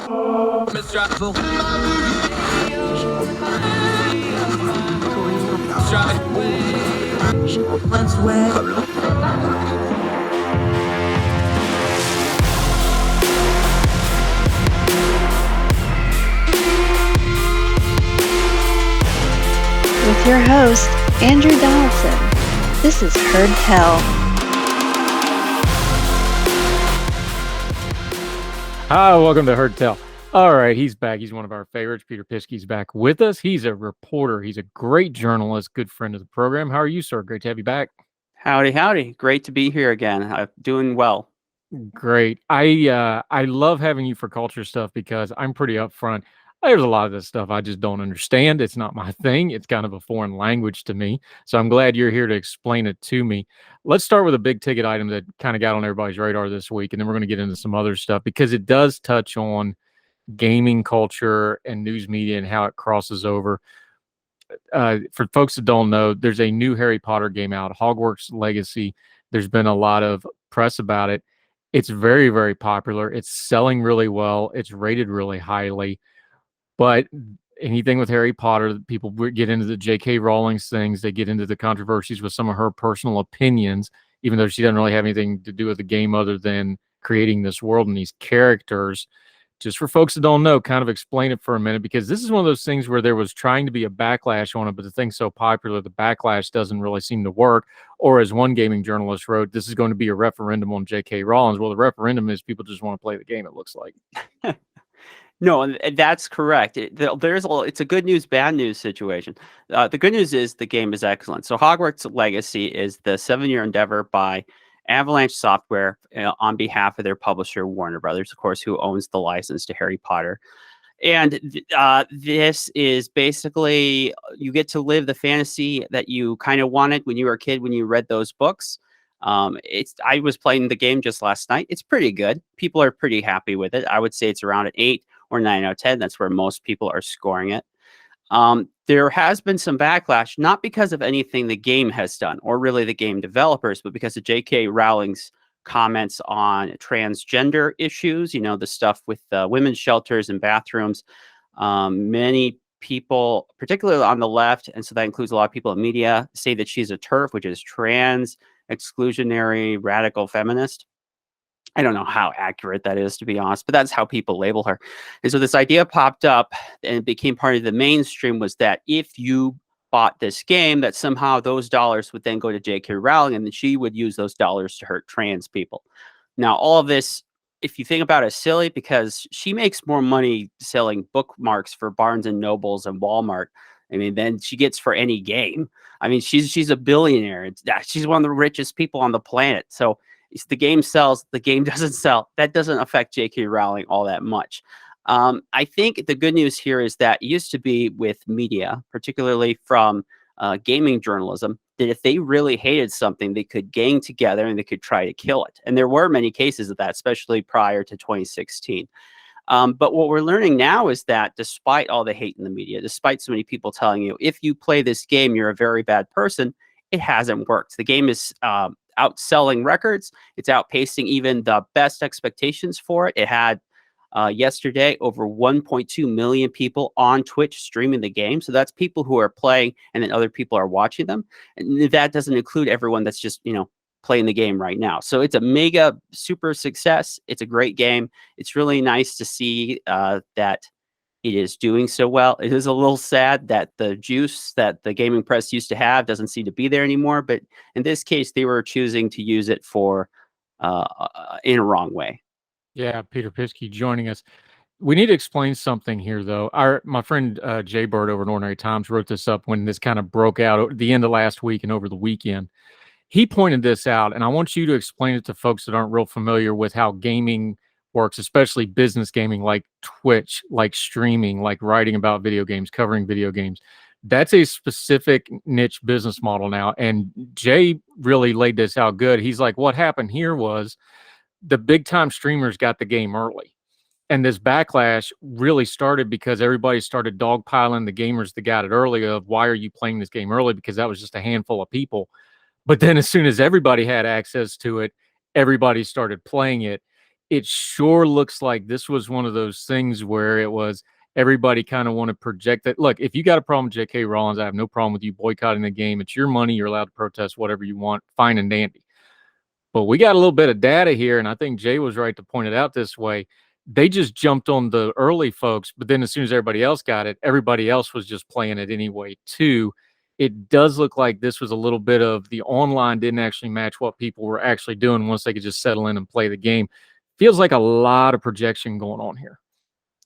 With your host, Andrew Donaldson. This is Heard Tell. Hi, welcome to Heard Tell. All right, he's back. He's one of our favorites. Peter Pitschke's back with us. He's a reporter. He's a great journalist, good friend of the program. How are you, sir? Great to have you back. Howdy, howdy. Great to be here again. I'm doing well. Great. I love having you for culture stuff because I'm pretty upfront. There's a lot of this stuff I just don't understand. It's not my thing. It's kind of a foreign language to me. So I'm glad you're here to explain it to me. Let's start with a big ticket item that kind of got on everybody's radar this week, and then we're going to get into some other stuff because it does touch on gaming culture and news media and how it crosses over. For folks that don't know, there's a new Harry Potter game out, Hogwarts Legacy. There's been a lot of press about it. It's very, very popular. It's selling really well. It's rated really highly. But anything with Harry Potter, people get into the J.K. Rowling's things. They get into the controversies with some of her personal opinions, even though she doesn't really have anything to do with the game other than creating this world and these characters. Just for folks that don't know, kind of explain it for a minute, because this is one of those things where there was trying to be a backlash on it, but the thing's so popular, the backlash doesn't really seem to work. Or as one gaming journalist wrote, this is going to be a referendum on J.K. Rowling. Well, the referendum is people just want to play the game, it looks like. No, and that's correct. It's a good news, bad news situation. The good news is the game is excellent. So Hogwarts Legacy is the 7-year endeavor by Avalanche Software on behalf of their publisher, Warner Brothers, of course, who owns the license to Harry Potter. And this is basically, you get to live the fantasy that you kind of wanted when you were a kid, when you read those books. I was playing the game just last night. It's pretty good. People are pretty happy with it. I would say it's around an 8 or 9 out of 10. That's where most people are scoring it. There has been some backlash, not because of anything the game has done or really the game developers, but because of J.K. Rowling's comments on transgender issues, the stuff with women's shelters and bathrooms. Many people, particularly on the left, and so that includes a lot of people in media, say that she's a TERF, which is trans, exclusionary, radical feminist. I don't know how accurate that is, to be honest, but that's how people label her. And so this idea popped up and it became part of the mainstream, was that if you bought this game, that somehow those dollars would then go to J.K. Rowling and that she would use those dollars to hurt trans people. Now, all of this, if you think about it, is silly, because she makes more money selling bookmarks for Barnes and Nobles and Walmart, than she gets for any game. She's a billionaire. She's one of the richest people on the planet. So if the game sells, the game doesn't sell. That doesn't affect J.K. Rowling all that much. I think the good news here is that it used to be with media, particularly from gaming journalism, that if they really hated something, they could gang together and they could try to kill it. And there were many cases of that, especially prior to 2016. But what we're learning now is that despite all the hate in the media, despite so many people telling you, if you play this game, you're a very bad person, it hasn't worked. The game is outselling records. It's outpacing even the best expectations for it. It had yesterday over 1.2 million people on Twitch streaming the game. So that's people who are playing and then other people are watching them. And that doesn't include everyone that's just, playing the game right now. So it's a mega super success. It's a great game. It's really nice to see that it is doing so well. It is a little sad that the juice that the gaming press used to have doesn't seem to be there anymore. But in this case, they were choosing to use it for in a wrong way. Yeah, Peter Pitschke joining us. We need to explain something here, though. My friend Jay Bird over at Ordinary Times wrote this up when this kind of broke out at the end of last week and over the weekend. He pointed this out, and I want you to explain it to folks that aren't real familiar with how gaming works, especially business gaming like Twitch, like streaming, like writing about video games, covering video games. That's a specific niche business model now. And Jay really laid this out good. He's like, what happened here was the big time streamers got the game early. And this backlash really started because everybody started dogpiling the gamers that got it early of, why are you playing this game early? Because that was just a handful of people. But then as soon as everybody had access to it, everybody started playing it. it sure looks like this was one of those things where it was everybody kind of want to project that. Look, if you got a problem with J.K. Rowling, I have no problem with you boycotting the game. It's your money. You're allowed to protest whatever you want. Fine and dandy. But we got a little bit of data here, and I think Jay was right to point it out this way. They just jumped on the early folks, but then as soon as everybody else got it, everybody else was just playing it anyway, too. It does look like this was a little bit of the online didn't actually match what people were actually doing once they could just settle in and play the game. Feels like a lot of projection going on here.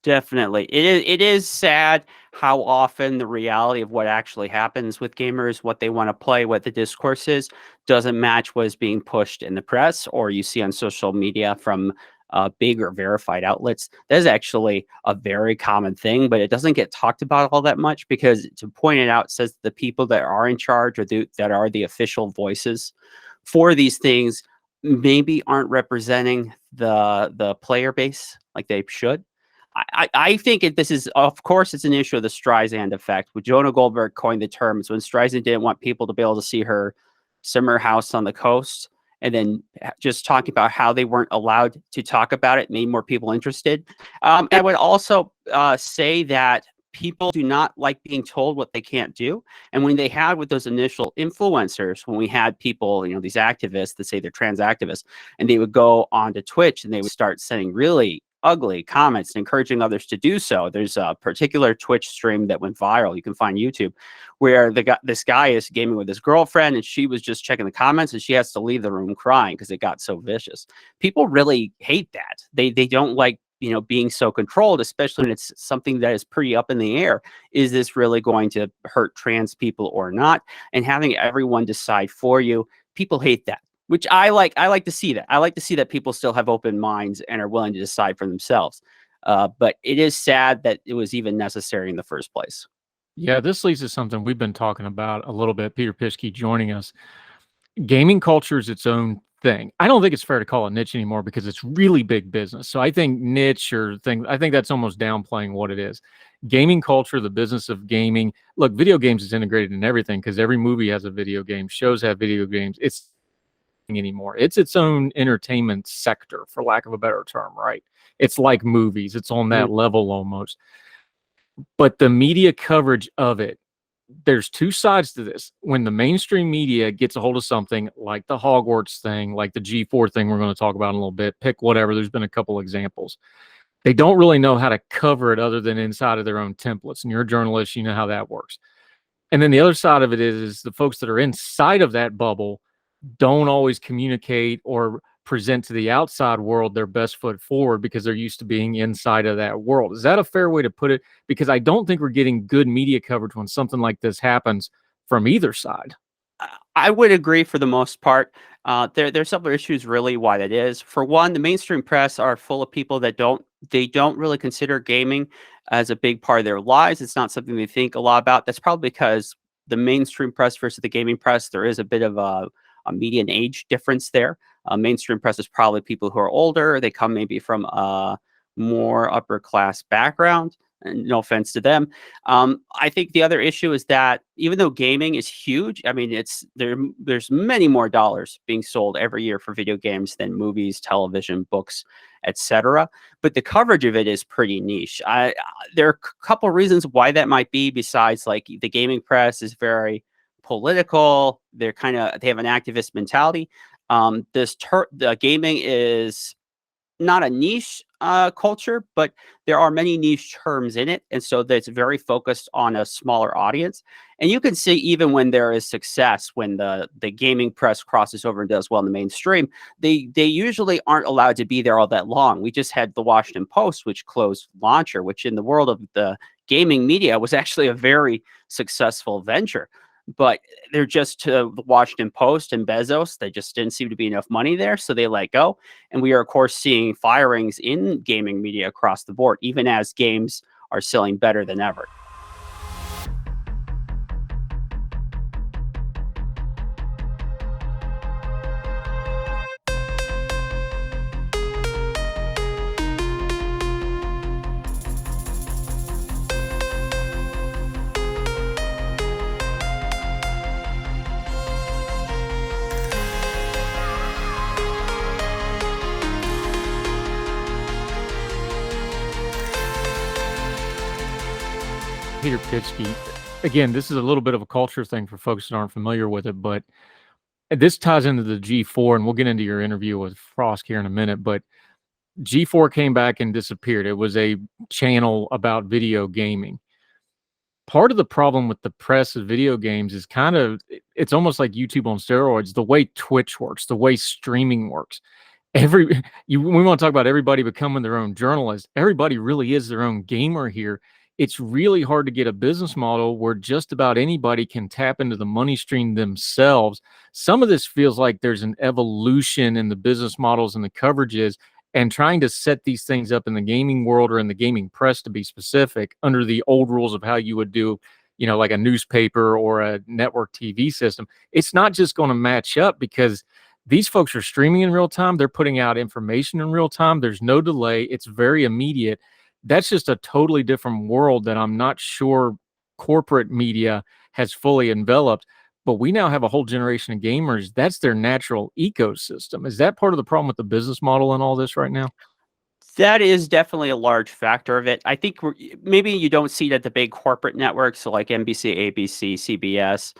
Definitely. It is sad how often the reality of what actually happens with gamers, what they want to play, what the discourse is, doesn't match what is being pushed in the press or you see on social media from big or verified outlets. That is actually a very common thing, but it doesn't get talked about all that much because, to point it out, it says the people that are in charge or that are the official voices for these things maybe aren't representing the player base like they should. I think this is, of course, it's an issue of the Streisand effect. When Jonah Goldberg coined the terms, when Streisand didn't want people to be able to see her summer house on the coast, and then just talking about how they weren't allowed to talk about it made more people interested. I would also say that people do not like being told what they can't do. And when they had with those initial influencers, when we had people, these activists that say they're trans activists, and they would go onto Twitch and they would start sending really ugly comments and encouraging others to do so. There's a particular Twitch stream that went viral. You can find YouTube where this guy is gaming with his girlfriend and she was just checking the comments and she has to leave the room crying because it got so vicious. People really hate that. They don't like, being so controlled, especially when it's something that is pretty up in the air. Is this really going to hurt trans people or not? And having everyone decide for you, people hate that. Which I like to see that. I like to see that people still have open minds and are willing to decide for themselves. But it is sad that it was even necessary in the first place. Yeah, this leads to something we've been talking about a little bit. Peter Pitschke joining us. Gaming culture is its own thing. I don't think it's fair to call it niche anymore because it's really big business. So I think niche I think that's almost downplaying what it is. Gaming culture, the business of gaming. Look, video games is integrated in everything because every movie has a video game. Shows have video games. It's anymore. It's its own entertainment sector, for lack of a better term, right? It's like movies. It's on that level almost. But the media coverage of it, there's two sides to this. When the mainstream media gets a hold of something like the Hogwarts thing, like the G4 thing we're going to talk about in a little bit, pick whatever, there's been a couple examples. They don't really know how to cover it other than inside of their own templates. And you're a journalist, you know how that works. And then the other side of it is the folks that are inside of that bubble don't always communicate or present to the outside world their best foot forward because they're used to being inside of that world. Is that a fair way to put it? Because I don't think we're getting good media coverage when something like this happens from either side. I would agree for the most part. There's several issues really why that is. For one, the mainstream press are full of people that don't really consider gaming as a big part of their lives. It's not something they think a lot about. That's probably because the mainstream press versus the gaming press, there is a bit of a median age difference there. Mainstream press is probably people who are older. They come maybe from a more upper class background. And no offense to them. I think the other issue is that even though gaming is huge, I mean, there's many more dollars being sold every year for video games than movies, television, books, etc. But the coverage of it is pretty niche. There are a couple reasons why that might be. Besides, like, the gaming press is very political. They have an activist mentality. The gaming is not a niche culture, but there are many niche terms in it. And so that's very focused on a smaller audience. And you can see even when there is success, when the gaming press crosses over and does well in the mainstream, they usually aren't allowed to be there all that long. We just had the Washington Post, which closed Launcher, which in the world of the gaming media was actually a very successful venture. But they're just to the Washington Post and Bezos. There just didn't seem to be enough money there, so they let go. And we are, of course, seeing firings in gaming media across the board, even as games are selling better than ever. Peter Pitschke. Again, this is a little bit of a culture thing for folks that aren't familiar with it, but this ties into the G4, and we'll get into your interview with Frosk here in a minute. But G4 came back and disappeared. It was a channel about video gaming. Part of the problem with the press of video games is it's almost like YouTube on steroids, the way Twitch works, the way streaming works. We want to talk about everybody becoming their own journalist. Everybody really is their own gamer here. It's really hard to get a business model where just about anybody can tap into the money stream themselves. Some of this feels like there's an evolution in the business models and the coverages, and trying to set these things up in the gaming world or in the gaming press, to be specific, under the old rules of how you would do, like a newspaper or a network TV system. It's not just going to match up, because these folks are streaming in real time. They're putting out information in real time. There's no delay. It's very immediate. That's just a totally different world that I'm not sure corporate media has fully enveloped. But we now have a whole generation of gamers. That's their natural ecosystem. Is that part of the problem with the business model and all this right now? That is definitely a large factor of it. I think maybe you don't see it at the big corporate networks, so like NBC, ABC, CBS,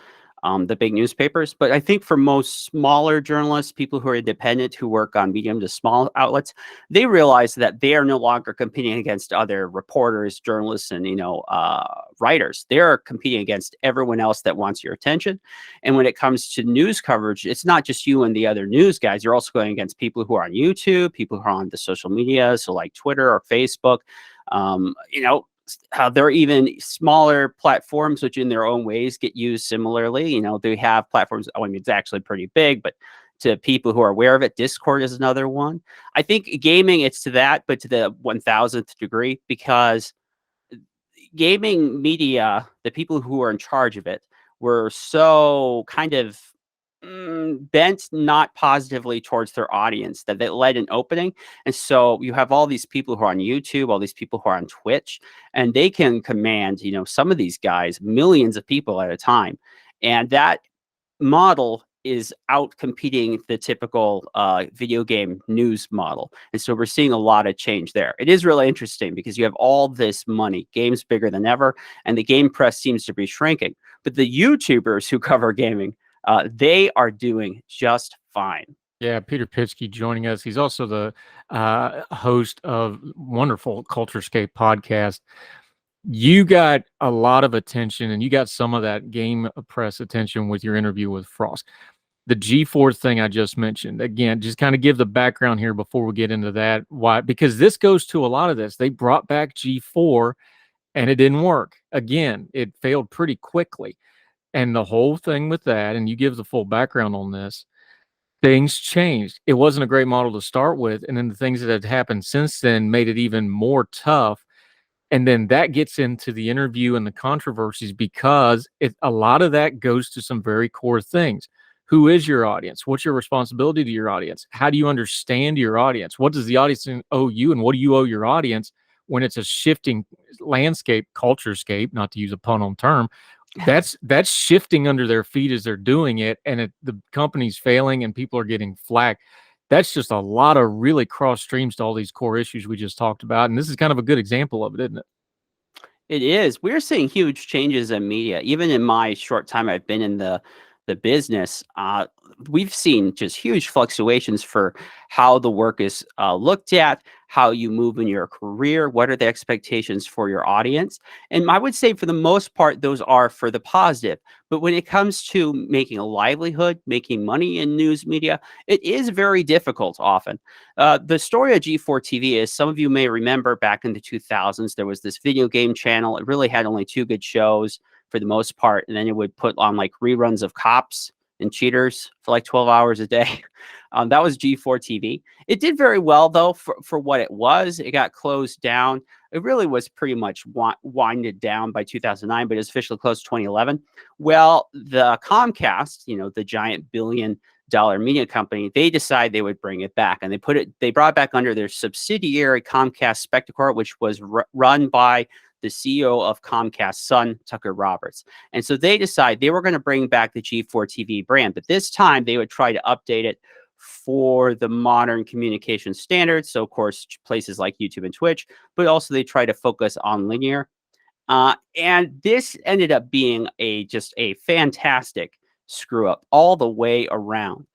the big newspapers. But I think for most smaller journalists, people who are independent, who work on medium to small outlets, they realize that they are no longer competing against other reporters, journalists, and writers. They are competing against everyone else that wants your attention. And when it comes to news coverage, it's not just you and the other news guys. You're also going against people who are on YouTube, people who are on the social media, so like Twitter or Facebook. There are even smaller platforms which in their own ways get used similarly. They have platforms, it's actually pretty big, but to people who are aware of it, Discord is another one. I think gaming, it's to that, but to the 1000th degree, because gaming media, the people who are in charge of it, were so kind of bent not positively towards their audience that they let an opening. And so you have all these people who are on YouTube, all these people who are on Twitch, and they can command, some of these guys, millions of people at a time. And that model is out competing the typical video game news model. And so we're seeing a lot of change there. It is really interesting because you have all this money, games bigger than ever, and the game press seems to be shrinking. But the YouTubers who cover gaming, they are doing just fine. Yeah, Peter Pitschke joining us. He's also the host of wonderful Culturescape podcast. You got a lot of attention, and you got some of that game press attention with your interview with Frosk. The G4 thing I just mentioned, again, just kind of give the background here before we get into that. Why? Because this goes to a lot of this. They brought back G4, and it didn't work. Again, it failed pretty quickly. And the whole thing with that, and you give the full background on this, things changed. It wasn't a great model to start with, and then the things that had happened since then made it even more tough. And then that gets into the interview and the controversies, because a lot of that goes to some very core things. Who is your audience? What's your responsibility to your audience? How do you understand your audience? What does the audience owe you, and what do you owe your audience when it's a shifting landscape, culturescape, not to use a pun on term? That's shifting under their feet as they're doing it, and the company's failing and people are getting flack. That's just a lot of really cross streams to all these core issues we just talked about. And this is kind of a good example of it, isn't it? It is. We're seeing huge changes in media. Even in my short time I've been in the business, we've seen just huge fluctuations for how the work is looked at, how you move in your career, what are the expectations for your audience. And I would say for the most part, those are for the positive. But when it comes to making a livelihood, making money in news media, it is very difficult often. The story of G4 TV is, some of you may remember back in the 2000s, there was this video game channel. It really had only 2 good shows for the most part. And then it would put on like reruns of Cops and Cheaters for like 12 hours a day. That was G4 TV. It did very well, though, for what it was. It got closed down. It really was pretty much winded down by 2009, but it was officially closed 2011. Well, the Comcast, the giant billion-dollar media company, they decided they would bring it back, and they brought it back under their subsidiary Comcast Spectacor, which was run by the CEO of Comcast's son, Tucker Roberts. And so they decided they were going to bring back the G4 TV brand, but this time they would try to update it for the modern communication standards. So, of course, places like YouTube and Twitch, but also they try to focus on linear. And this ended up being just a fantastic screw up all the way around.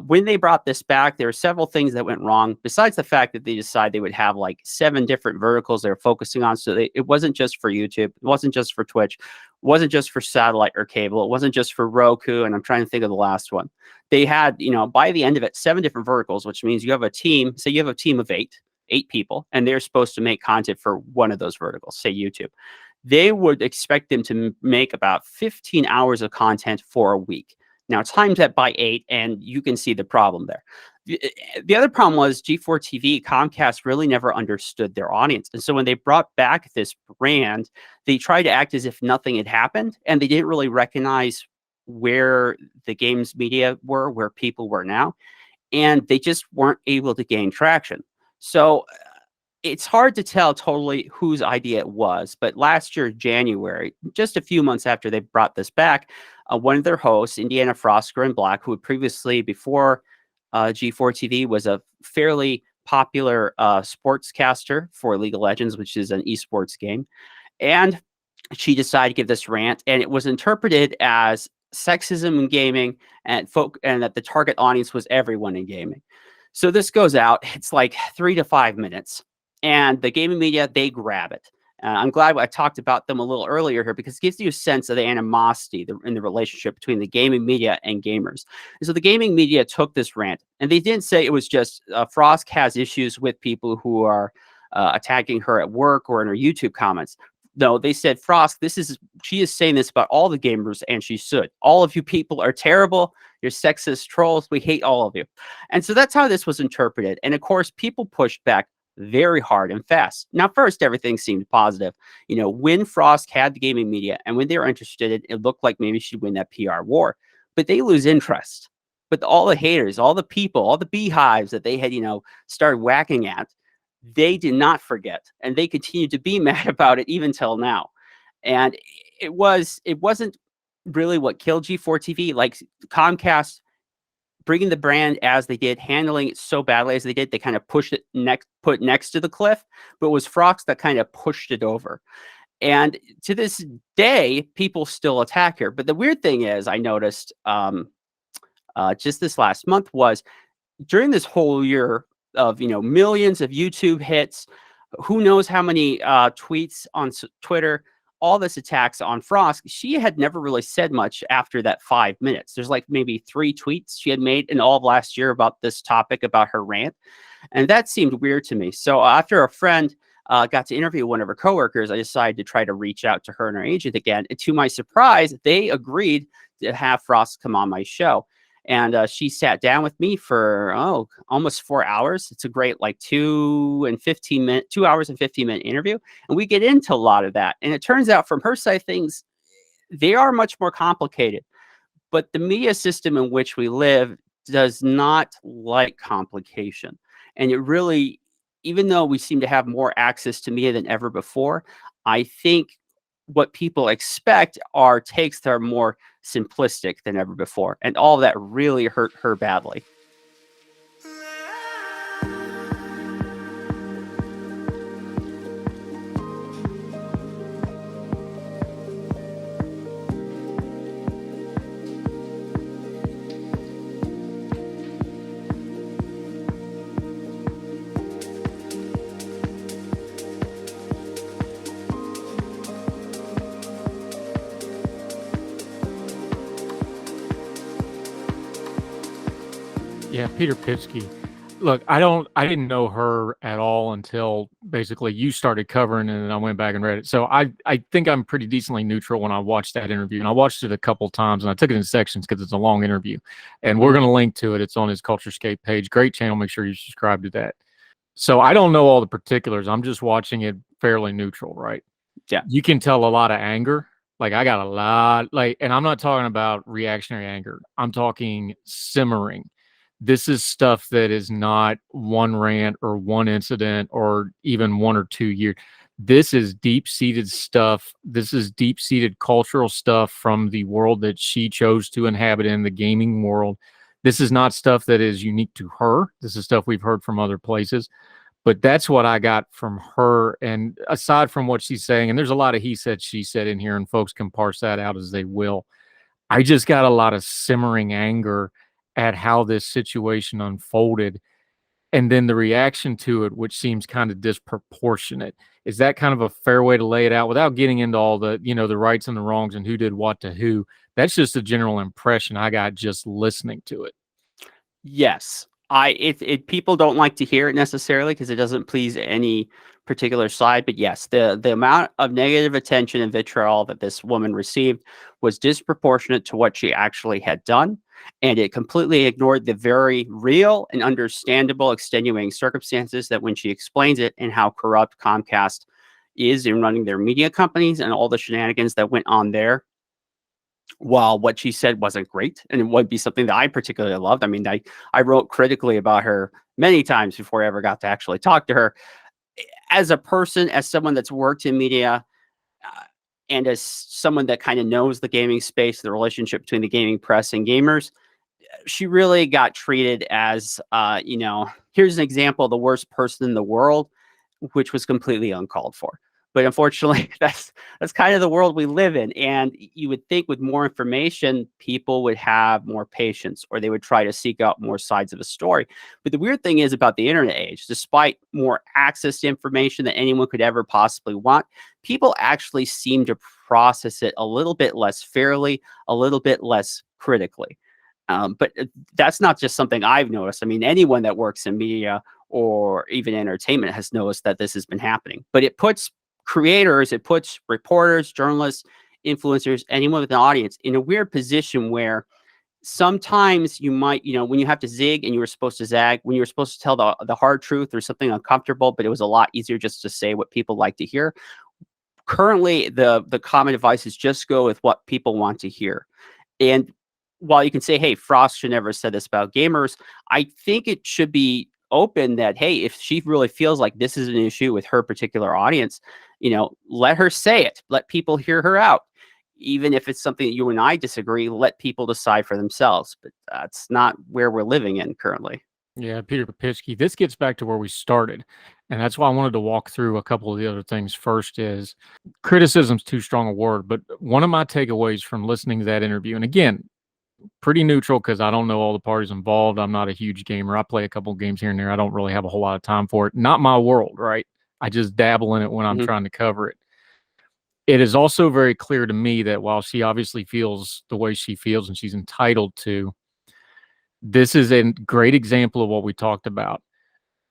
When they brought this back, there were several things that went wrong, besides the fact that they decided they would have like 7 different verticals they're focusing on. So it wasn't just for YouTube, it wasn't just for Twitch, it wasn't just for satellite or cable, it wasn't just for Roku. And I'm trying to think of the last one. They had, by the end of it, 7 different verticals, which means you have a team. Say you have a team of 8 people, and they're supposed to make content for one of those verticals, say YouTube. They would expect them to make about 15 hours of content for a week. Now, times that by 8, and you can see the problem there. The other problem was G4 TV, Comcast really never understood their audience. And so when they brought back this brand, they tried to act as if nothing had happened, and they didn't really recognize where the games media were, where people were now, and they just weren't able to gain traction. So it's hard to tell totally whose idea it was, but last year, January, just a few months after they brought this back, one of their hosts, Indiana Frosker and Black, who had previously, before G4 TV, was a fairly popular sportscaster for League of Legends, which is an esports game. And she decided to give this rant, and it was interpreted as sexism in gaming, and that the target audience was everyone in gaming. So this goes out. It's like 3 to 5 minutes. And the gaming media, they grab it. I'm glad I talked about them a little earlier here, because it gives you a sense of the animosity in the relationship between the gaming media and gamers. And so the gaming media took this rant, and they didn't say it was just Frosk has issues with people who are attacking her at work or in her YouTube comments. No, they said, Frosk, she is saying this about all the gamers, and she should. All of you people are terrible. You're sexist trolls. We hate all of you. And so that's how this was interpreted. And of course, people pushed back very hard and fast. Now, first, everything seemed positive. When Frosk had the gaming media and when they were interested, it looked like maybe she'd win that PR war. But they lose interest. But all the haters, all the people, all the beehives that they had, started whacking at, they did not forget. And they continued to be mad about it even till now. And it wasn't really what killed G4 TV. Like Comcast bringing the brand as they did, handling it so badly as they did, they kind of pushed it put next to the cliff, but it was Frost that kind of pushed it over. And to this day, people still attack her. But the weird thing is, I noticed just this last month was during this whole year of millions of YouTube hits, who knows how many tweets on Twitter, all this attacks on Frosk, she had never really said much after that 5 minutes. There's like maybe 3 tweets she had made in all of last year about this topic, about her rant. And that seemed weird to me. So after a friend got to interview one of her coworkers, I decided to try to reach out to her and her agent again. And to my surprise, they agreed to have Frosk come on my show. And she sat down with me for almost 4 hours. It's a great 2 hours and 15-minute interview, and we get into a lot of that. And it turns out, from her side, things, they are much more complicated. But the media system in which we live does not like complication, and it really, even though we seem to have more access to media than ever before, I think what people expect are takes that are more simplistic than ever before. And all of that really hurt her badly. Yeah, Peter Pitschke. Look, I didn't know her at all until basically you started covering it, and I went back and read it. So I think I'm pretty decently neutral when I watched that interview, and I watched it a couple times, and I took it in sections because it's a long interview, and we're going to link to it. It's on his Culturescape page. Great channel. Make sure you subscribe to that. So I don't know all the particulars. I'm just watching it fairly neutral, right? Yeah. You can tell a lot of anger. Like, I got a lot, and I'm not talking about reactionary anger. I'm talking simmering. This is stuff that is not one rant or one incident or even 1 or 2 years. This is deep-seated stuff. This is deep-seated cultural stuff from the world that she chose to inhabit in, the gaming world. This is not stuff that is unique to her. This is stuff we've heard from other places. But that's what I got from her. And aside from what she's saying, and there's a lot of he said, she said in here, and folks can parse that out as they will. I just got a lot of simmering anger at how this situation unfolded. And then the reaction to it, which seems kind of disproportionate. Is that kind of a fair way to lay it out without getting into all the, the rights and the wrongs and who did what to who? That's just a general impression I got just listening to it. Yes. People don't like to hear it necessarily because it doesn't please any particular side. But yes, the amount of negative attention and vitriol that this woman received was disproportionate to what she actually had done. And it completely ignored the very real and understandable extenuating circumstances that when she explains it and how corrupt Comcast is in running their media companies and all the shenanigans that went on there. While what she said wasn't great, and it wouldn't be something that I particularly loved. I mean, I wrote critically about her many times before I ever got to actually talk to her. As a person, as someone that's worked in media, and as someone that kind of knows the gaming space, the relationship between the gaming press and gamers, she really got treated as, here's an example of the worst person in the world, which was completely uncalled for. But unfortunately, that's kind of the world we live in. And you would think with more information, people would have more patience, or they would try to seek out more sides of a story. But the weird thing is about the internet age, despite more access to information than anyone could ever possibly want, people actually seem to process it a little bit less fairly, a little bit less critically. But that's not just something I've noticed. I mean, anyone that works in media or even entertainment has noticed that this has been happening. But it puts creators, it puts reporters, journalists, influencers, anyone with an audience in a weird position where sometimes you might, when you have to zig and you were supposed to zag, when you were supposed to tell the hard truth or something uncomfortable, but it was a lot easier just to say what people like to hear. Currently, the common advice is just go with what people want to hear. And while you can say, hey, Frost should never have said this about gamers, I think it should be open that, hey, if she really feels like this is an issue with her particular audience, let her say it. Let people hear her out. Even if it's something that you and I disagree, let people decide for themselves. But that's not where we're living in currently. Yeah, Peter Pitschke. This gets back to where we started. And that's why I wanted to walk through a couple of the other things. First is criticism's too strong a word, but one of my takeaways from listening to that interview, and again, pretty neutral because I don't know all the parties involved. I'm not a huge gamer. I play a couple of games here and there. I don't really have a whole lot of time for it. Not my world, right? I just dabble in it when I'm trying to cover it. It is also very clear to me that while she obviously feels the way she feels and she's entitled to, this is a great example of what we talked about.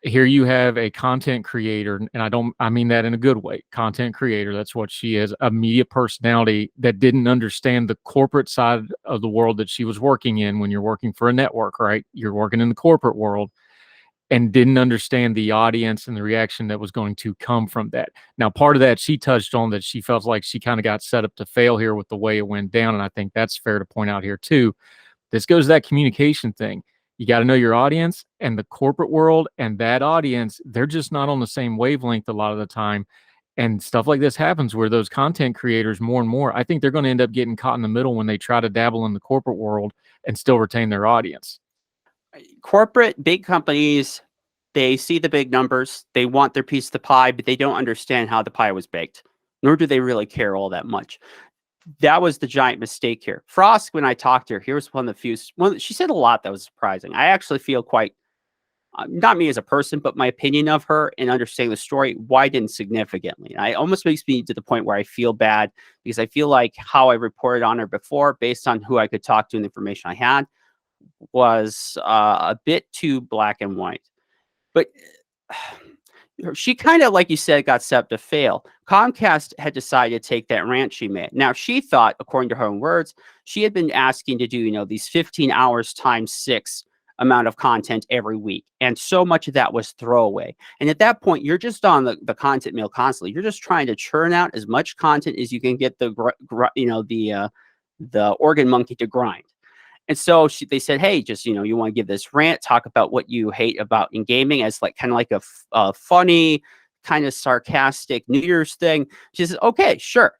Here you have a content creator, and I mean that in a good way. Content creator, that's what she is, a media personality that didn't understand the corporate side of the world that she was working in. When you're working for a network, right? You're working in the corporate world, and didn't understand the audience and the reaction that was going to come from that. Now, part of that she touched on, that she felt like she kind of got set up to fail here with the way it went down. And I think that's fair to point out here too. This goes to that communication thing. You got to know your audience, and the corporate world and that audience, they're just not on the same wavelength a lot of the time. And stuff like this happens where those content creators more and more, I think they're going to end up getting caught in the middle when they try to dabble in the corporate world and still retain their audience. Corporate, big companies, they see the big numbers. They want their piece of the pie, but they don't understand how the pie was baked, nor do they really care all that much. That was the giant mistake here. Frosk, when I talked to her, here's one of the few. She said a lot that was surprising. I actually feel quite, not me as a person, but my opinion of her and understanding the story widened significantly. And it almost makes me to the point where I feel bad because I feel like how I reported on her before, based on who I could talk to and the information I had, was a bit too black and white. But she kind of, like you said, got set up to fail. Comcast had decided to take that rant she made. Now, she thought, according to her own words, she had been asking to do, these 15 hours times 6 amount of content every week. And so much of that was throwaway. And at that point, you're just on the content mill constantly. You're just trying to churn out as much content as you can get the organ monkey to grind. And so they said, hey, just, you want to give this rant, talk about what you hate about in gaming as kind of like a funny, kind of sarcastic New Year's thing. She says, okay, sure.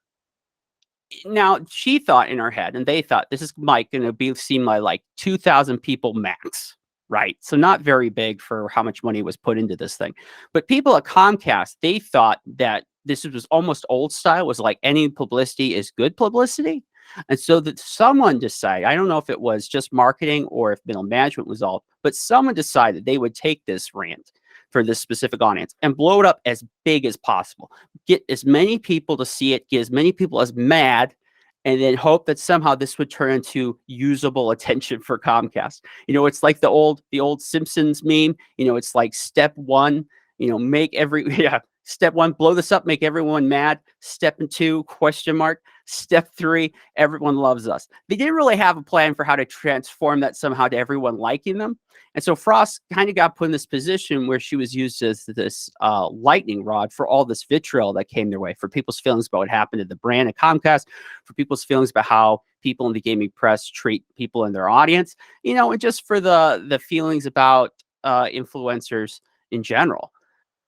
Now, she thought in her head, and they thought, this is going to seem like 2,000 people max. right? So not very big for how much money was put into this thing. But people at Comcast, they thought that this was almost old style, was like any publicity is good publicity. And so that someone decided, I don't know if it was just marketing or if middle management was all, but someone decided they would take this rant for this specific audience and blow it up as big as possible. Get as many people to see it, get as many people as mad, and then hope that somehow this would turn into usable attention for Comcast. It's like the old Simpsons meme. It's like step one, make every step one, blow this up, make everyone mad. Step two, question mark. Step three, everyone loves us. They didn't really have a plan for how to transform that somehow to everyone liking them. And so Frost kind of got put in this position where she was used as this lightning rod for all this vitriol that came their way, for people's feelings about what happened to the brand at Comcast, for people's feelings about how people in the gaming press treat people in their audience, and just for the feelings about influencers in general.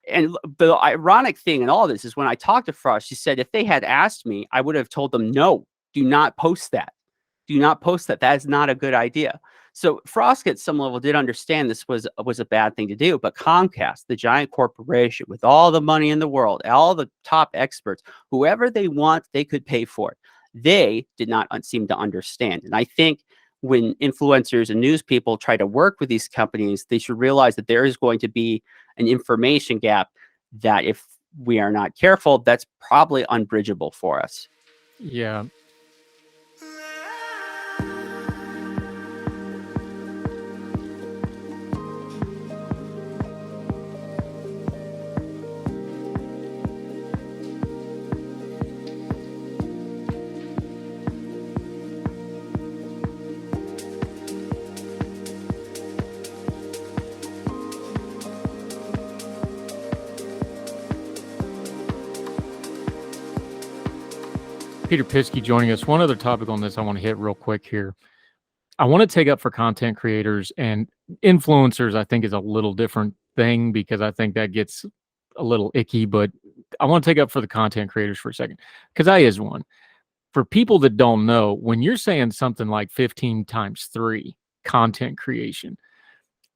And the ironic thing in all this is when I talked to Frost, she said, if they had asked me, I would have told them, no, do not post that. Do not post that. That is not a good idea. So Frost at some level did understand this was a bad thing to do, but Comcast, the giant corporation with all the money in the world, all the top experts, whoever they want, they could pay for it. They did not seem to understand. And I think when influencers and news people try to work with these companies, they should realize that there is going to be an information gap that if we are not careful, that's probably unbridgeable for us. Yeah. Peter Pitschke joining us. One other topic on this I want to hit real quick here. I want to take up for content creators and influencers. I think is a little different thing because I think that gets a little icky, but I want to take up for the content creators for a second because I is one. For people that don't know, when you're saying something like 15 times 3 content creation,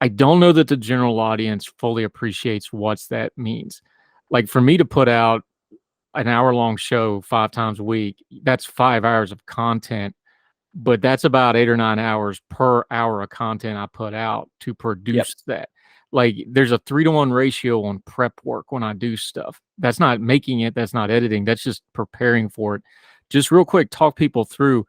I don't know that the general audience fully appreciates what that means. Like for me to put out an hour-long show 5 times a week, that's 5 hours of content, but that's about 8 or 9 hours per hour of content I put out to produce that. Like there's a 3-to-1 ratio on prep work when I do stuff. That's not making it, that's not editing, that's just preparing for it. Just real quick, talk people through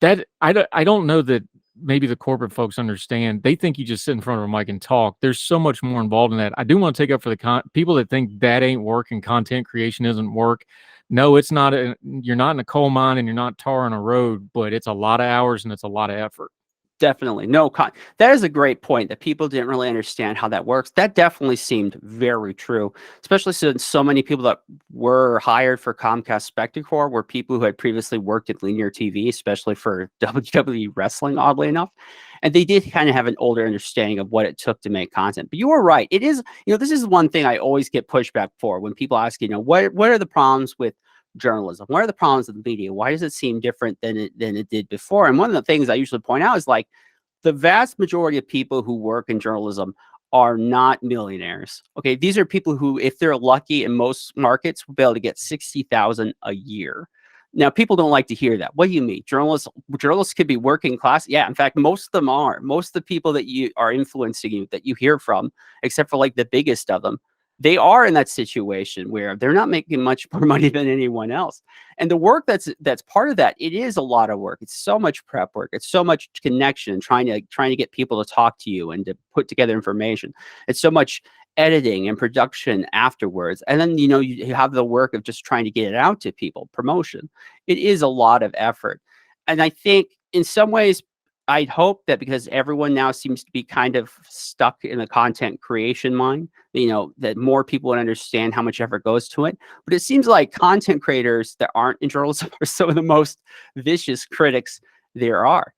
that. I don't know that maybe the corporate folks understand. They think you just sit in front of a mic and talk. There's so much more involved in that. I do want to take up for the people that think that ain't work and content creation isn't work. No, it's not. You're not in a coal mine and you're not tarring a road, but it's a lot of hours and it's a lot of effort. Definitely. No, that is a great point that people didn't really understand how that works. That definitely seemed very true, especially since so many people that were hired for Comcast Spectacor were people who had previously worked at linear TV, especially for WWE wrestling, oddly enough. And they did kind of have an older understanding of what it took to make content. But you were right. It is, this is one thing I always get pushback for when people ask, what are the problems with journalism? What are the problems with the media? Why does it seem different than it did before? And one of the things I usually point out is like the vast majority of people who work in journalism are not millionaires. Okay, these are people who, if they're lucky in most markets, will be able to get $60,000 a year. Now, people don't like to hear that. What do you mean? Journalists could be working class. Yeah, in fact, most of them are. Most of the people that you are influencing you, that you hear from, except for like the biggest of them, they are in that situation where they're not making much more money than anyone else. And the work that's part of that, it is a lot of work. It's so much prep work. It's so much connection, trying to get people to talk to you and to put together information. It's so much editing and production afterwards. And then, you have the work of just trying to get it out to people, promotion. It is a lot of effort. And I think in some ways, I'd hope that because everyone now seems to be kind of stuck in the content creation mind, that more people would understand how much effort goes to it. But it seems like content creators that aren't in journalism are some of the most vicious critics there are.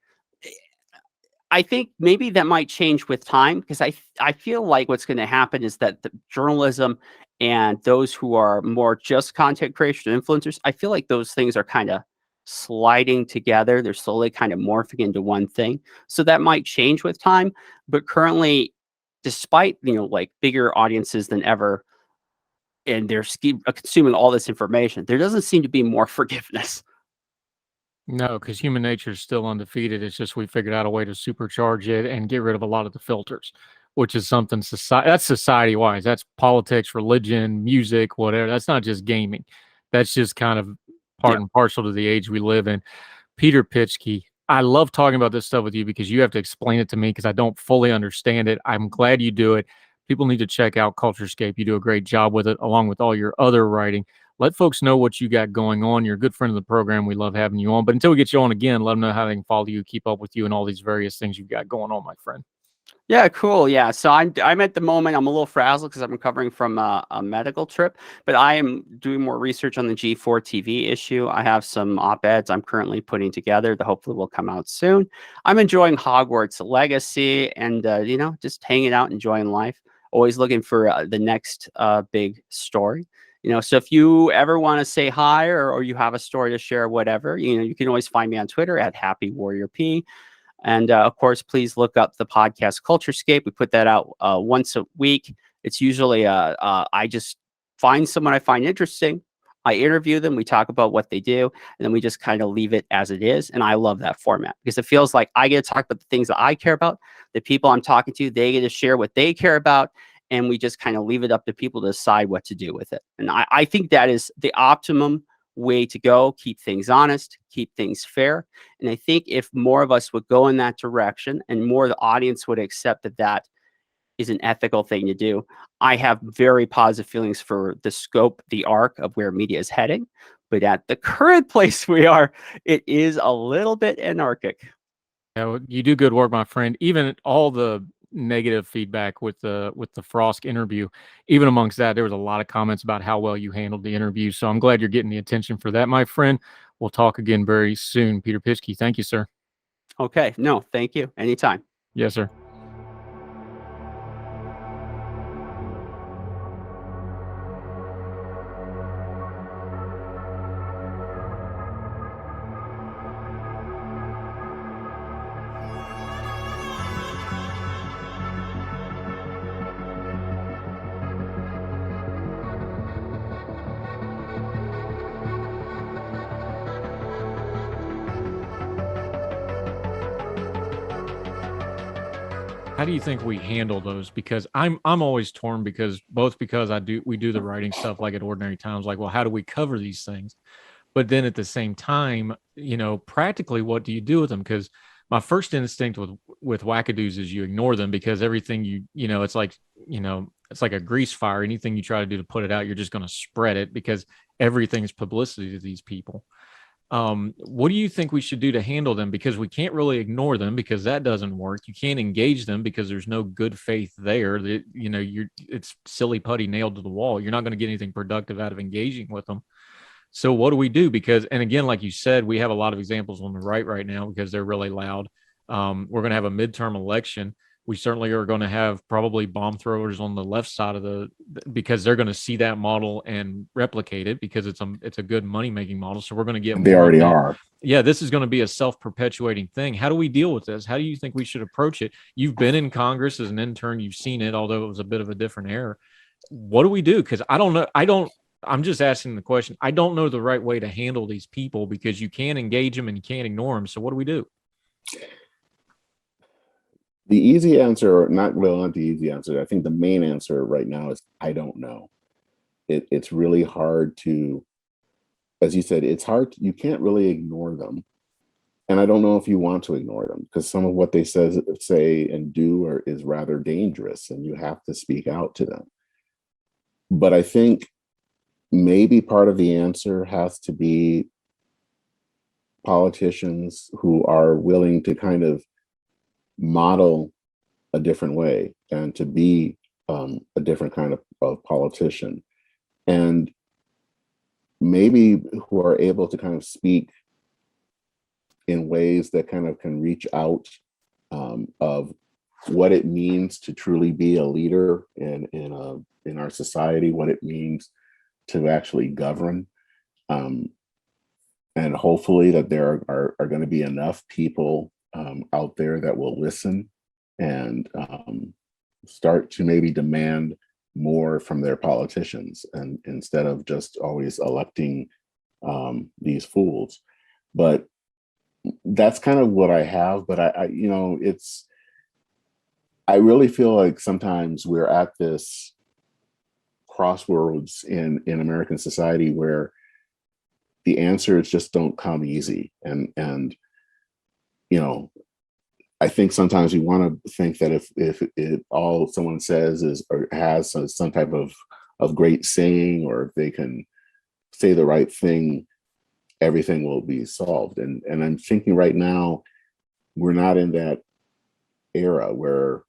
I think maybe that might change with time because I feel like what's going to happen is that the journalism and those who are more just content creation influencers, I feel like those things are kind of sliding together. They're slowly kind of morphing into one thing. So that might change with time, but currently, despite like bigger audiences than ever, and they're consuming all this information, there doesn't seem to be more forgiveness. No, because human nature is still undefeated. It's just we figured out a way to supercharge it and get rid of a lot of the filters, which is something that's society wise. That's politics, religion, music, whatever. That's not just gaming. That's just kind of part Yeah. and parcel to the age we live in. Peter Pitschke, I love talking about this stuff with you because you have to explain it to me because I don't fully understand it. I'm glad you do it. People need to check out Culturescape. You do a great job with it, along with all your other writing. Let folks know what you got going on. You're a good friend of the program. We love having you on. But until we get you on again, let them know how they can follow you, keep up with you, and all these various things you've got going on, my friend. Yeah, cool. Yeah, so I'm at the moment I'm a little frazzled because I'm recovering from a medical trip, but I am doing more research on the G4 TV issue. I have some op-eds I'm currently putting together that hopefully will come out soon. I'm enjoying Hogwarts Legacy and just hanging out, enjoying life. Always looking for the next big story. So if you ever want to say hi or you have a story to share, whatever, you can always find me on Twitter at Happy Warrior P. And of course, please look up the podcast Culturescape. We put that out once a week. It's usually I just find someone I find interesting. I interview them. We talk about what they do, and then we just kind of leave it as it is. And I love that format because it feels like I get to talk about the things that I care about. The people I'm talking to, they get to share what they care about. And we just kind of leave it up to people to decide what to do with it. And I think that is the optimum way to go. Keep things honest, keep things fair. And I think if more of us would go in that direction and more of the audience would accept that that is an ethical thing to do, I have very positive feelings for the scope, the arc of where media is heading. But at the current place we are, it is a little bit anarchic. Yeah, well, you do good work, my friend. Even all the negative feedback with the Frosk interview, even amongst that, there was a lot of comments about how well you handled the interview. So I'm glad you're getting the attention for that, my friend. We'll talk again very soon. Peter Pitschke, thank you, sir. Okay. No, thank you. Anytime. Yes, sir. How do you think we handle those? Because I'm always torn because we do the writing stuff like at ordinary times, like, well, how do we cover these things? But then at the same time, practically what do you do with them? Because my first instinct with wackadoos is you ignore them because everything it's like a grease fire. Anything you try to do to put it out, you're just going to spread it because everything is publicity to these people. What do you think we should do to handle them? Because we can't really ignore them because that doesn't work. You can't engage them because there's no good faith there. It's silly putty nailed to the wall. You're not going to get anything productive out of engaging with them. So what do we do? Because, and again, like you said, we have a lot of examples on the right now because they're really loud. We're going to have a midterm election. We certainly are going to have probably bomb throwers on the left side because they're going to see that model and replicate it because it's a good money making model. So we're going to get. They already are. Yeah, this is going to be a self-perpetuating thing. How do we deal with this? How do you think we should approach it? You've been in Congress as an intern. You've seen it, although it was a bit of a different era. What do we do? Because I don't know. I'm just asking the question. I don't know the right way to handle these people because you can't engage them and you can't ignore them. So what do we do? The easy answer, not the easy answer. I think the main answer right now is I don't know. It's really hard to, as you said, it's hard. You can't really ignore them. And I don't know if you want to ignore them because some of what they say and do is rather dangerous and you have to speak out to them. But I think maybe part of the answer has to be politicians who are willing to kind of model a different way and to be a different kind of politician, and maybe who are able to kind of speak in ways that kind of can reach out of what it means to truly be a leader in our society, what it means to actually govern. And and hopefully that there are going to be enough people out there that will listen and start to maybe demand more from their politicians, and instead of just always electing these fools. But that's kind of what I have. But I really feel like sometimes we're at this crossroads in American society where the answers just don't come easy. And I think sometimes we want to think that if all someone says is or has some type of great saying, or if they can say the right thing, everything will be solved. And I'm thinking right now, we're not in that era where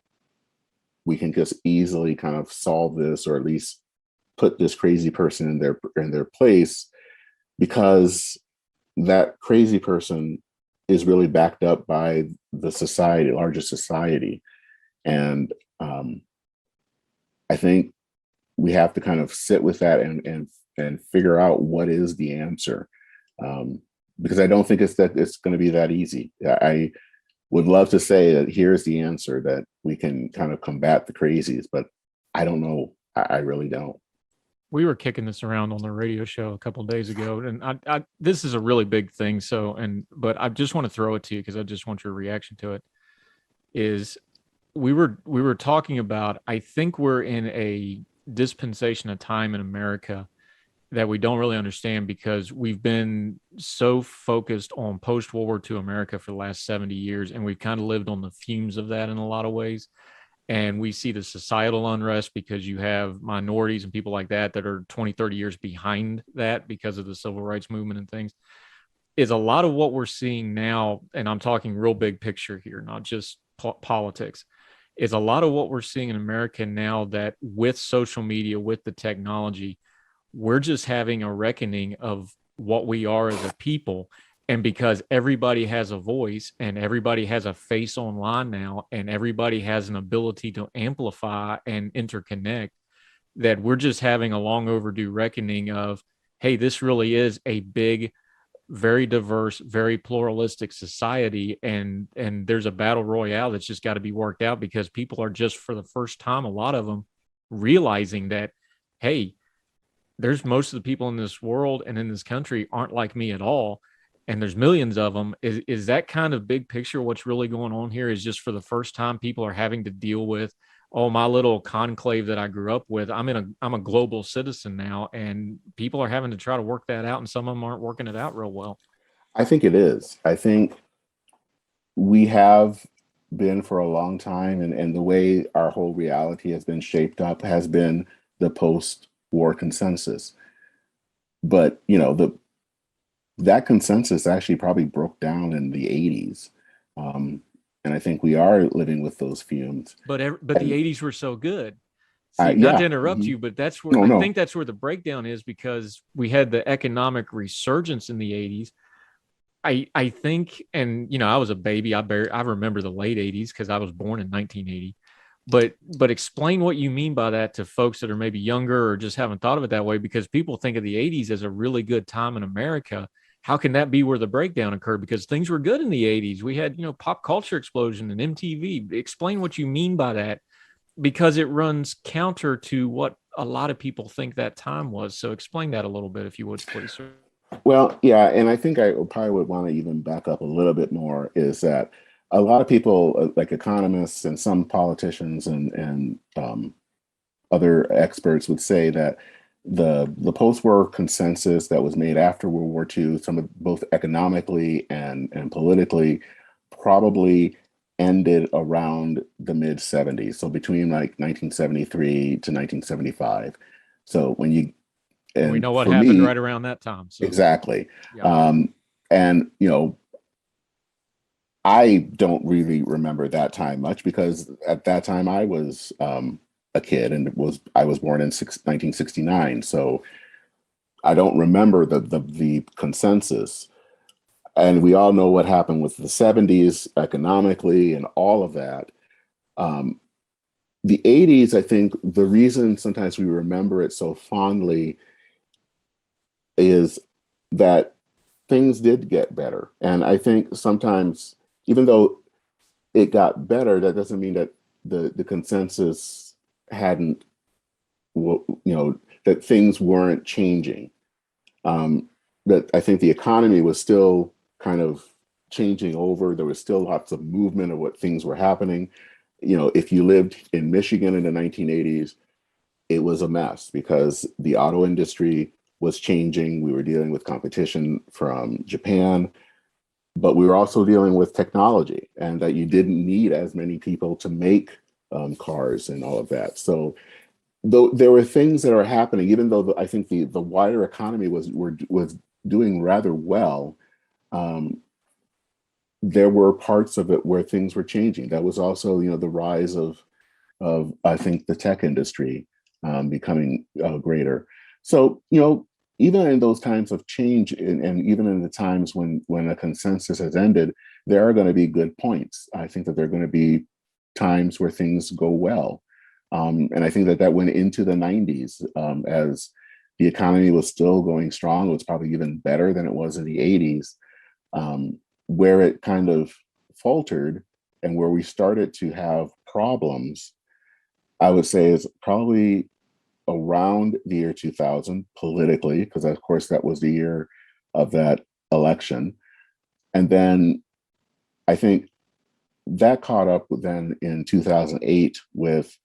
we can just easily kind of solve this, or at least put this crazy person in their place, because that crazy person is really backed up by the society, larger society. And I think we have to kind of sit with that and figure out what is the answer. Because I don't think it's going to be that easy. I would love to say that here's the answer, that we can kind of combat the crazies, but I don't know. I really don't. We were kicking this around on the radio show a couple of days ago, and I this is a really big thing. But I just want to throw it to you because I just want your reaction to it. Is we were talking about, I think we're in a dispensation of time in America that we don't really understand, because we've been so focused on post-World War II America for the last 70 years, and we've kind of lived on the fumes of that in a lot of ways. And we see the societal unrest because you have minorities and people like that are 20, 30 years behind that because of the civil rights movement and things. Is a lot of what we're seeing now, and I'm talking real big picture here, not just politics, is a lot of what we're seeing in America now, that with social media, with the technology, we're just having a reckoning of what we are as a people. And because everybody has a voice and everybody has a face online now, and everybody has an ability to amplify and interconnect, that we're just having a long overdue reckoning of, hey, this really is a big, very diverse, very pluralistic society. And there's a battle royale that's just got to be worked out, because people are just, for the first time, a lot of them realizing that, hey, there's most of the people in this world and in this country aren't like me at all. And there's millions of them. Is that kind of big picture what's really going on here? Is just for the first time people are having to deal with, oh, my little conclave that I grew up with, I'm a global citizen now, and people are having to try to work that out, and some of them aren't working it out real well. I think it is. I think we have been for a long time, and the way our whole reality has been shaped up has been the post-war consensus. But that consensus actually probably broke down in the 80s. And I think we are living with those fumes. But the 80s were so good. See, not to interrupt you, but that's where I think that's where the breakdown is, because we had the economic resurgence in the 80s. I think, and I was a baby. I remember the late 80s because I was born in 1980. But explain what you mean by that to folks that are maybe younger or just haven't thought of it that way, because people think of the 80s as a really good time in America. How can that be where the breakdown occurred? Because things were good in the 80s. We had, pop culture explosion and MTV. Explain what you mean by that, because it runs counter to what a lot of people think that time was. So explain that a little bit, if you would, please, sir. Well, yeah, and I think I probably would want to even back up a little bit more, is that a lot of people, like economists and some politicians and other experts, would say that the post-war consensus that was made after World War II, some of both economically and politically, probably ended around the mid 70s. So between like 1973 to 1975. So when you, and we know what happened right around that time. So. Exactly. Yeah. And I don't really remember that time much, because at that time I was a kid, and I was born in 1969. So I don't remember the consensus. And we all know what happened with the 70s economically and all of that. The 80s, I think the reason sometimes we remember it so fondly is that things did get better. And I think sometimes, even though it got better, that doesn't mean that the consensus hadn't, that things weren't changing. That I think the economy was still kind of changing over. There was still lots of movement of what things were happening. If you lived in Michigan in the 1980s, it was a mess because the auto industry was changing. We were dealing with competition from Japan, but we were also dealing with technology, and that you didn't need as many people to make cars and all of that. So though there were things that are happening, even though I think the wider economy was doing rather well, there were parts of it where things were changing. That was also, the rise of I think the tech industry becoming greater. So, even in those times of change, and even in the times when a consensus has ended, there are going to be good points. I think that there are going to be times where things go well. And I think that went into the 90s as the economy was still going strong. It was probably even better than it was in the 80s. Where it kind of faltered and where we started to have problems, I would say, is probably around the year 2000 politically, because of course that was the year of that election. And then I think that caught up then in 2008 with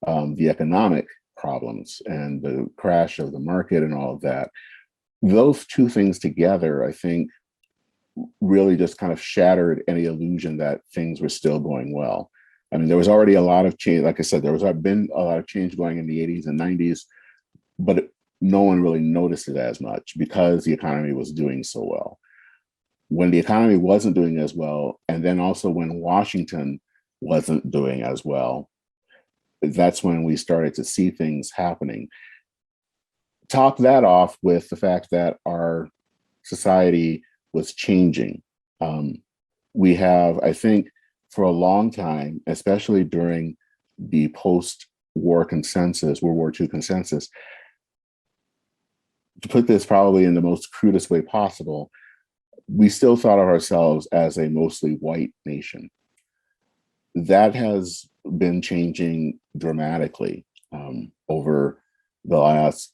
the economic problems and the crash of the market and all of that. Those two things together, I think, really just kind of shattered any illusion that things were still going well. I mean, there was already a lot of change. Like I said, there was been a lot of change going in the 80s and 90s, but no one really noticed it as much because the economy was doing so well. When the economy wasn't doing as well, and then also when Washington wasn't doing as well, that's when we started to see things happening. Top that off with the fact that our society was changing. We have, I think, for a long time, especially during the post-war consensus, World War II consensus, to put this probably in the most crudest way possible, we still thought of ourselves as a mostly white nation. That has been changing dramatically over the last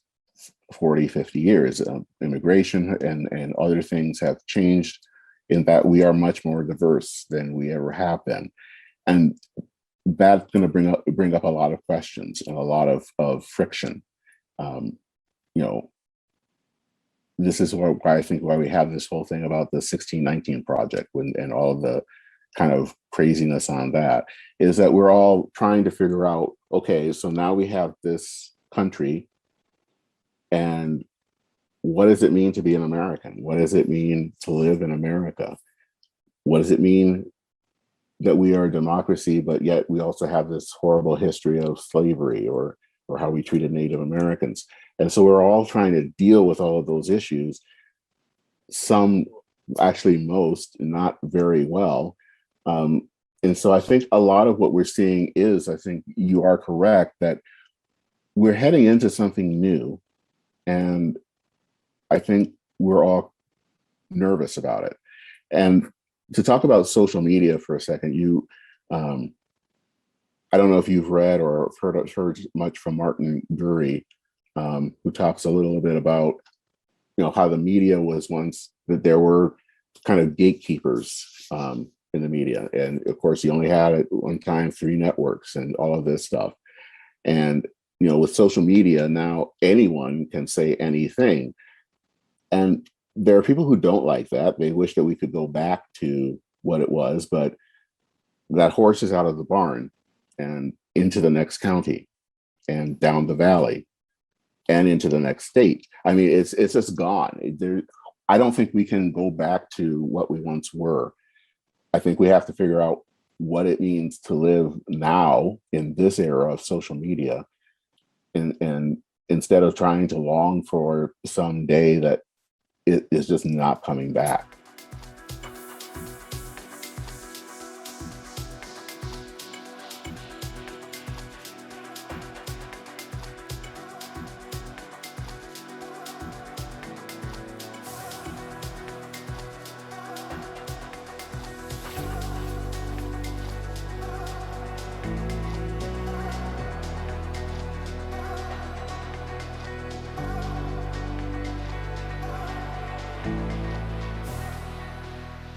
40, 50 years. Immigration and other things have changed in that we are much more diverse than we ever have been. And that's going to bring up a lot of questions and a lot of friction. This is why I think why we have this whole thing about the 1619 project and all of the kind of craziness on that, is that we're all trying to figure out, okay, so now we have this country, and what does it mean to be an American? What does it mean to live in America? What does it mean that we are a democracy, but yet we also have this horrible history of slavery or how we treated Native Americans? And so we're all trying to deal with all of those issues. Some, actually most, not very well. And so I think a lot of what we're seeing is, I think you are correct, that we're heading into something new. And I think we're all nervous about it. And to talk about social media for a second, I don't know if you've read or heard much from Martin Gurry, who talks a little bit about, how the media was once, that there were kind of gatekeepers in the media. And of course, you only had at one time 3 networks and all of this stuff. And, with social media now, anyone can say anything. And there are people who don't like that. They wish that we could go back to what it was, but that horse is out of the barn and into the next county and down the valley and into the next state. I mean, it's just gone. I don't think we can go back to what we once were. I think we have to figure out what it means to live now in this era of social media, and instead of trying to long for some day that it is just not coming back.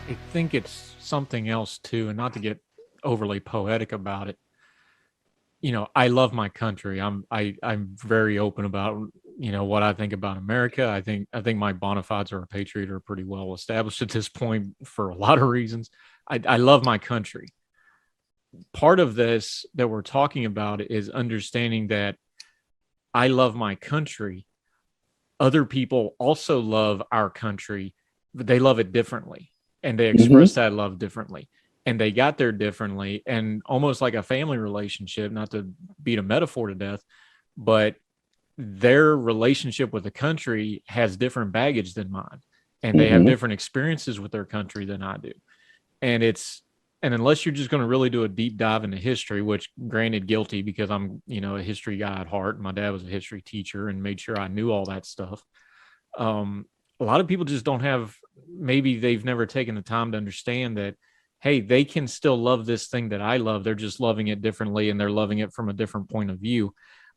I think it's something else too, and not to get overly poetic about it. I love my country. I'm very open about what I think about America. I think my bona fides are a patriot are pretty well established at this point for a lot of reasons. I love my country. Part of this that we're talking about is understanding that I love my country. Other people also love our country, but they love it differently, and they express that love differently, and they got there differently, and almost like a family relationship, not to beat a metaphor to death, but their relationship with the country has different baggage than mine, and they have different experiences with their country than I do. And unless you're just going to really do a deep dive into history, which granted guilty because I'm, a history guy at heart. My dad was a history teacher and made sure I knew all that stuff. A lot of people just don't have, maybe they've never taken the time to understand that, hey, they can still love this thing that I love. They're just loving it differently, and they're loving it from a different point of view.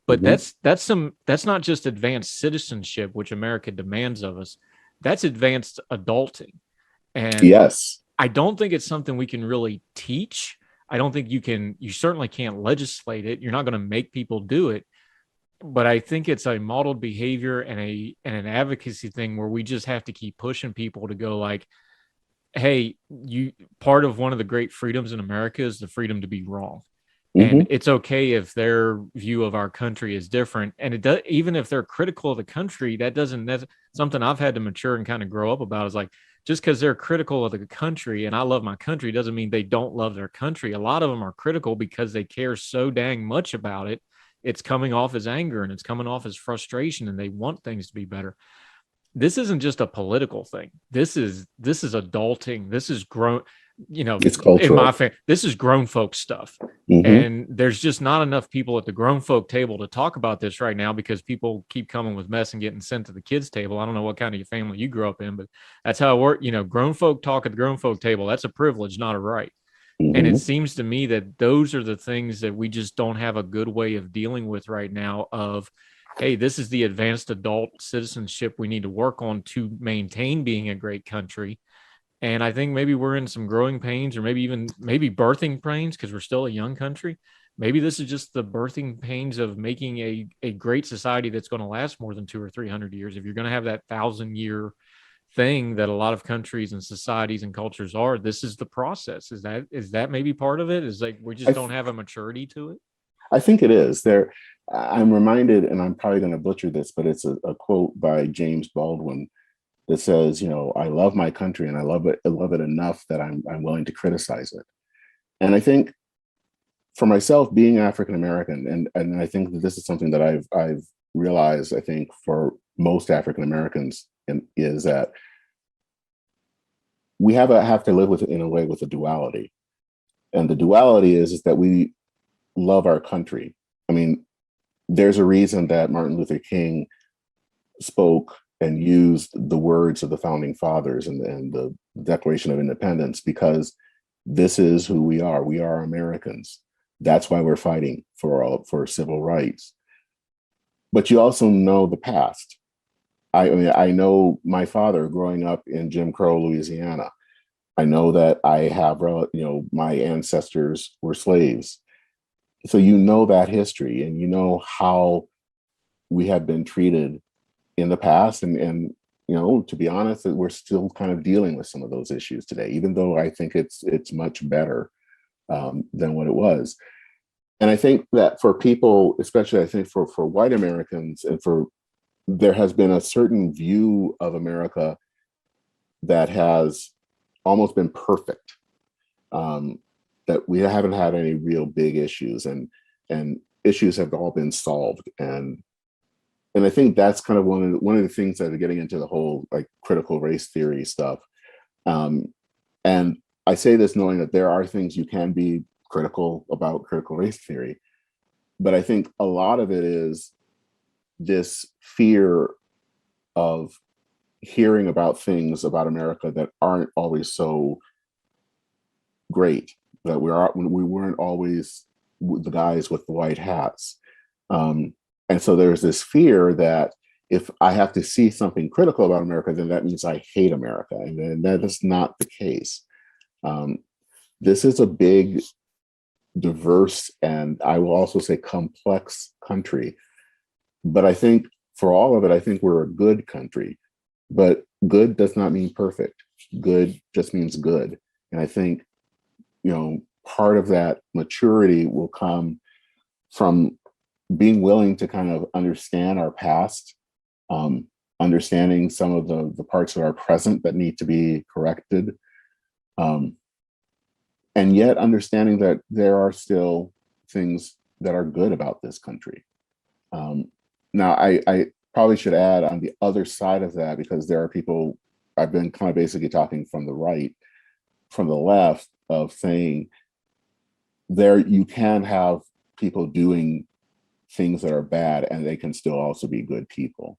But that's not just advanced citizenship, which America demands of us. That's advanced adulting. And yes, I don't think it's something we can really teach. I don't think you certainly can't legislate it. You're not going to make people do it. But I think it's a modeled behavior and an advocacy thing where we just have to keep pushing people to go like, hey, part of one of the great freedoms in America is the freedom to be wrong. And it's okay if their view of our country is different. And it does, even if they're critical of the country, that's something I've had to mature and kind of grow up about, is like, just because they're critical of the country and I love my country doesn't mean they don't love their country. A lot of them are critical because they care so dang much about it. It's coming off as anger, and it's coming off as frustration, and they want things to be better. This isn't just a political thing. This is adulting. This is grown, it's cultural. This is grown folk stuff. And there's just not enough people at the grown folk table to talk about this right now, because people keep coming with mess and getting sent to the kids table. I don't know what kind of family you grew up in, but that's how it works. Grown folk talk at the grown folk table. That's a privilege, not a right. And it seems to me that those are the things that we just don't have a good way of dealing with right now of, hey, this is the advanced adult citizenship we need to work on to maintain being a great country. And I think maybe we're in some growing pains, or maybe birthing pains, because we're still a young country. Maybe this is just the birthing pains of making a great society that's going to last more than 200 or 300 years. If you're going to have that 1,000-year thing that a lot of countries and societies and cultures are, this is the process. Is that maybe part of it? Is like we just don't have a maturity to it? I think it is. I'm reminded, and I'm probably going to butcher this, but it's a quote by James Baldwin that says, I love my country and I love it enough that I'm willing to criticize it. And I think for myself, being African American, and I think that this is something that I've realized, I think for most African Americans, is that we have to live with, in a way, with a duality. And the duality is that we love our country. I mean, there's a reason that Martin Luther King spoke and used the words of the founding fathers and the Declaration of Independence, because this is who we are. We are Americans. That's why we're fighting for civil rights. But you also know the past. I mean, I know my father growing up in Jim Crow, Louisiana. I know that I have, my ancestors were slaves. So that history, and how we have been treated in the past, and to be honest, we're still kind of dealing with some of those issues today, even though I think it's much better than what it was. And I think that for people, especially I think for white Americans, and there has been a certain view of America that has almost been perfect, that we haven't had any real big issues, and issues have all been solved. And I think that's kind of one of the things that are getting into the whole like critical race theory stuff. And I say this knowing that there are things you can be critical about critical race theory, but I think a lot of it is this fear of hearing about things about America that aren't always so great, that we weren't always the guys with the white hats. And so there's this fear that if I have to see something critical about America, then that means I hate America. And then that is not the case. This is a big, diverse, and I will also say complex country. But I think for all of it, I think we're a good country. But good does not mean perfect. Good just means good. And I think, part of that maturity will come from being willing to kind of understand our past, understanding some of the parts of our present that need to be corrected, and yet understanding that there are still things that are good about this country. Now, I probably should add on the other side of that, because there are people, I've been kind of basically talking from the right, from the left, of saying there you can have people doing things that are bad and they can still also be good people.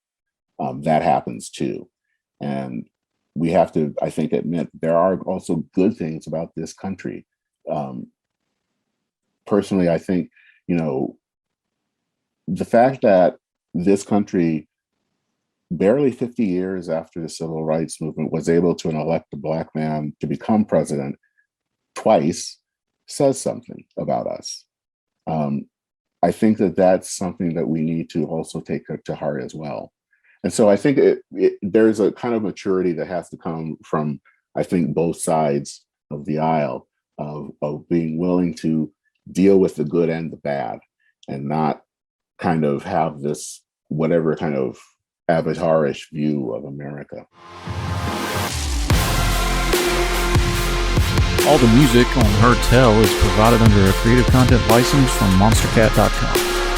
That happens too. And we have to, I think, admit there are also good things about this country. Personally, I think, the fact that this country, barely 50 years after the civil rights movement, was able to elect a Black man to become president twice says something about us. I think that that's something that we need to also take to heart as well. And so I think there's a kind of maturity that has to come from, I think, both sides of the aisle, of being willing to deal with the good and the bad, and not kind of have this whatever kind of avatarish view of America. All the music on Heard Tell is provided under a Creative Content license from monstercat.com.